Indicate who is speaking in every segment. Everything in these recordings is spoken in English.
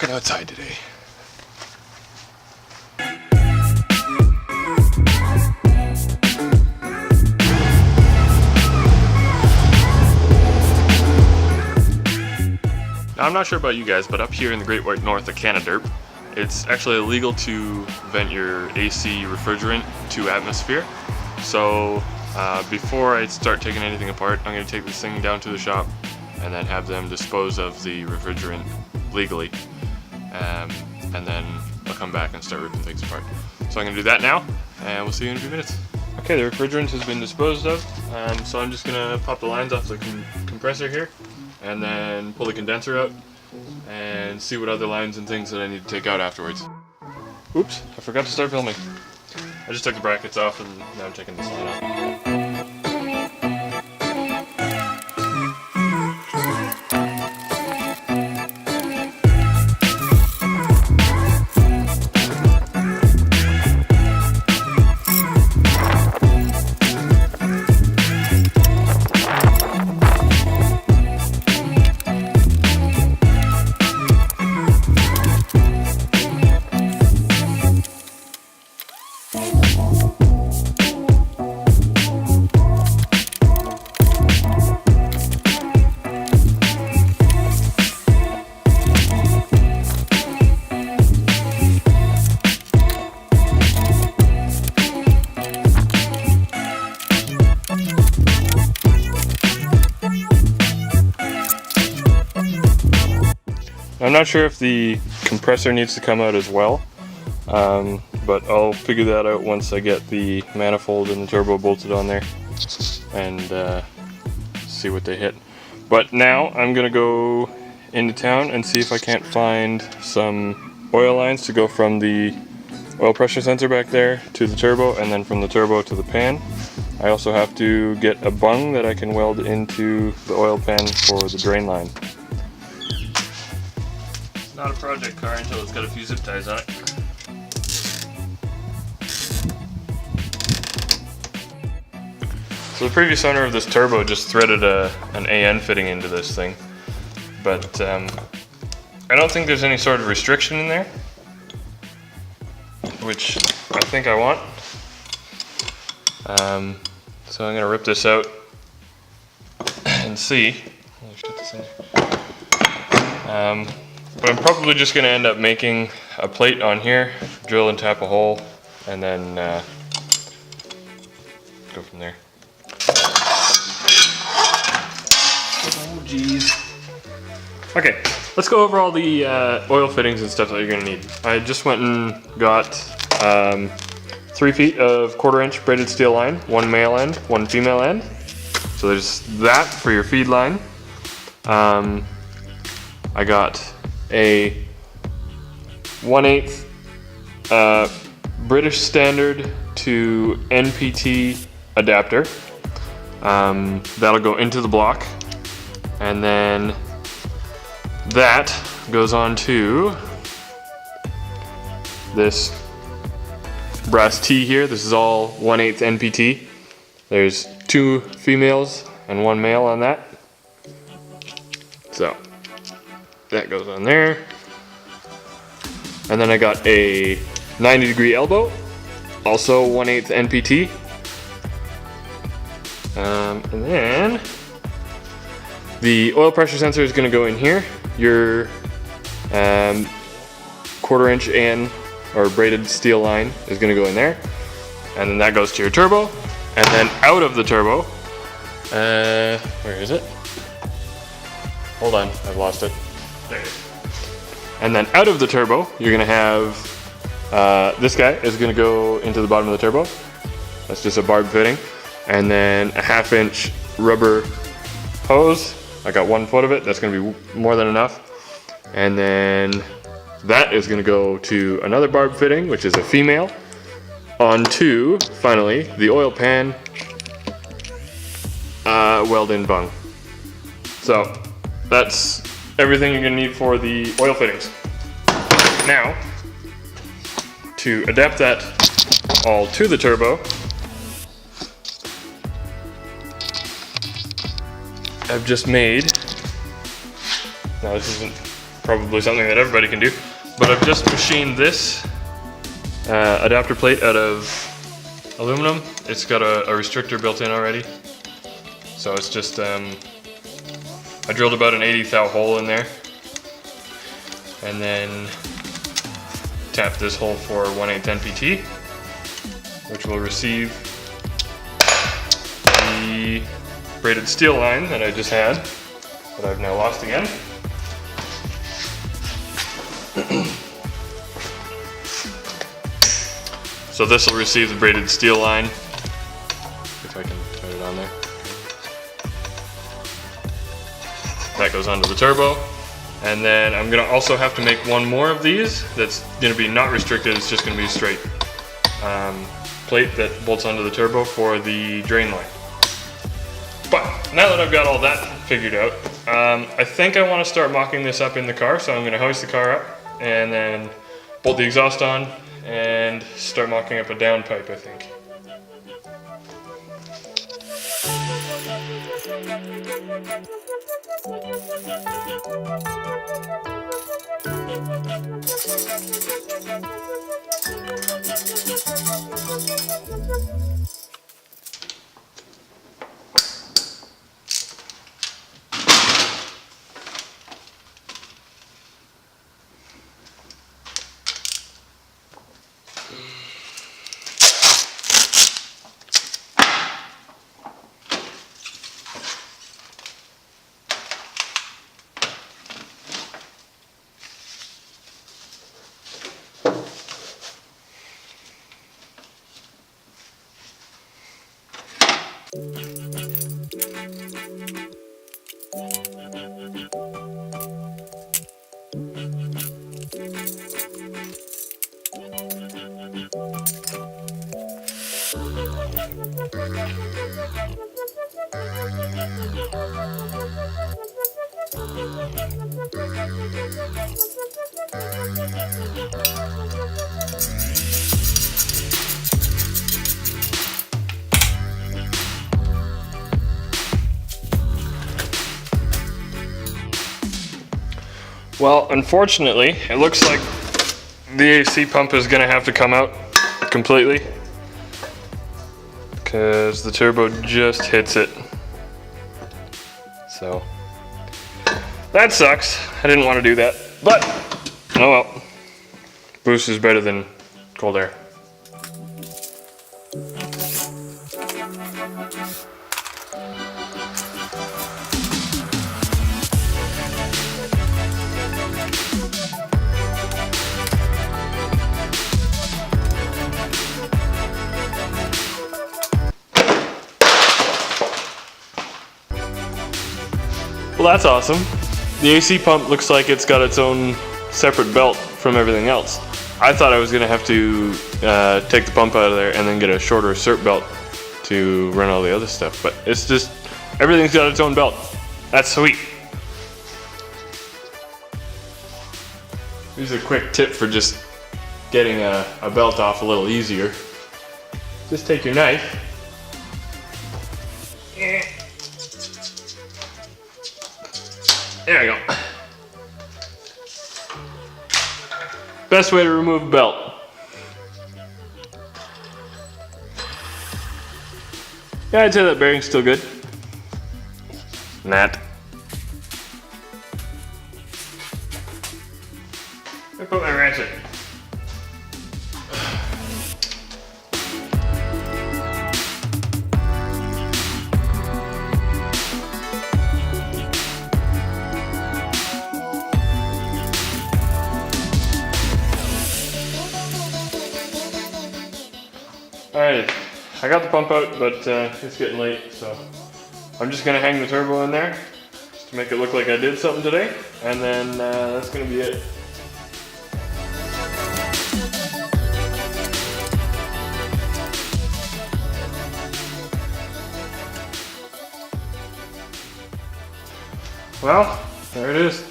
Speaker 1: working outside today. Now, I'm not sure about you guys, but up here in the Great White North of Canada, it's actually illegal to vent your AC refrigerant to atmosphere. So before I start taking anything apart, I'm going to take this thing down to the shop and then have them dispose of the refrigerant legally. And then I'll come back and start ripping things apart. So I'm going to do that now, and we'll see you in a few minutes. Okay, the refrigerant has been disposed of, so I'm just going to pop the lines off the compressor here, and then pull the condenser out, and see what other lines and things that I need to take out afterwards. Oops, I forgot to start filming. I just took the brackets off, and now I'm taking this line out. I'm not sure if the compressor needs to come out as well, but I'll figure that out once I get the manifold and the turbo bolted on there and see what they hit. But now I'm gonna go into town and see if I can't find some oil lines to go from the oil pressure sensor back there to the turbo, and then from the turbo to the pan. I also have to get a bung that I can weld into the oil pan for the drain line. Not a project car until it's got a few zip ties on it. So the previous owner of this turbo just threaded an AN fitting into this thing, but I don't think there's any sort of restriction in there, which I think I want. So I'm going to rip this out and see. Holy shit, this thing. But I'm probably just going to end up making a plate on here, drill and tap a hole, and then go from there. Oh geez. Okay, let's go over all the oil fittings and stuff that you're going to need. I just went and got 3 feet of 1/4-inch braided steel line, 1 male end, 1 female end. So there's that for your feed line. I got a 1/8 British Standard to NPT adapter. That'll go into the block, and then that goes on to this brass T here. This is all 1/8 NPT. There's 2 females and 1 male on that. So that goes on there. And then I got a 90-degree elbow, also 1/8 NPT. And then the oil pressure sensor is going to go in here. Your 1/4-inch AN or braided steel line is going to go in there. And then that goes to your turbo. And then out of the turbo, where is it? Hold on, I've lost it. There it is. And then out of the turbo, you're going to have, this guy is going to go into the bottom of the turbo. That's just a barb fitting. And then a 1/2-inch rubber hose. I got 1 foot of it. That's going to be more than enough. And then that is going to go to another barb fitting, which is a female, onto, finally, the oil pan weld-in bung. So that's everything you're going to need for the oil fittings. Now, to adapt that all to the turbo, I've just made, now this isn't probably something that everybody can do. But I've just machined this adapter plate out of aluminum. It's got a restrictor built in already. So it's just, I drilled about an 1/8 thou hole in there. And then tap this hole for 1/8 NPT, which will receive the braided steel line that I just had, that I've now lost again. So this will receive the braided steel line. If I can turn it on there. That goes onto the turbo. And then I'm gonna also have to make one more of these that's gonna be not restricted, it's just gonna be a straight plate that bolts onto the turbo for the drain line. But now that I've got all that figured out, I think I wanna start mocking this up in the car, so I'm gonna hoist the car up and then bolt the exhaust on and start mocking up a downpipe, I think. Well, unfortunately, it looks like the AC pump is gonna have to come out completely because the turbo just hits it. So that sucks. I didn't want to do that, but oh well. Boost is better than cold air. Well, that's awesome. The AC pump looks like it's got its own separate belt from everything else. I thought I was gonna have to take the pump out of there and then get a shorter cert belt to run all the other stuff, but it's just, everything's got its own belt. That's sweet. Here's a quick tip for just getting a belt off a little easier. Just take your knife. There we go. Best way to remove a belt. Yeah, I'd say that bearing's still good. Not. I put my ratchet. Alright, I got the pump out, but it's getting late, so I'm just going to hang the turbo in there just to make it look like I did something today, and then that's going to be it. Well, there it is.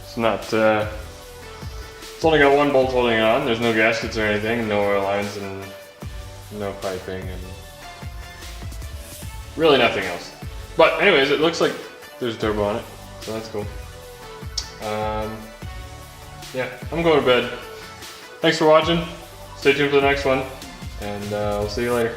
Speaker 1: It's not, it's only got one bolt holding it on. There's no gaskets or anything, no oil lines, and no piping, and really nothing else. But anyways, it looks like there's a turbo on it. So that's cool. Yeah, I'm going to bed. Thanks for watching. Stay tuned for the next one, and we'll see you later.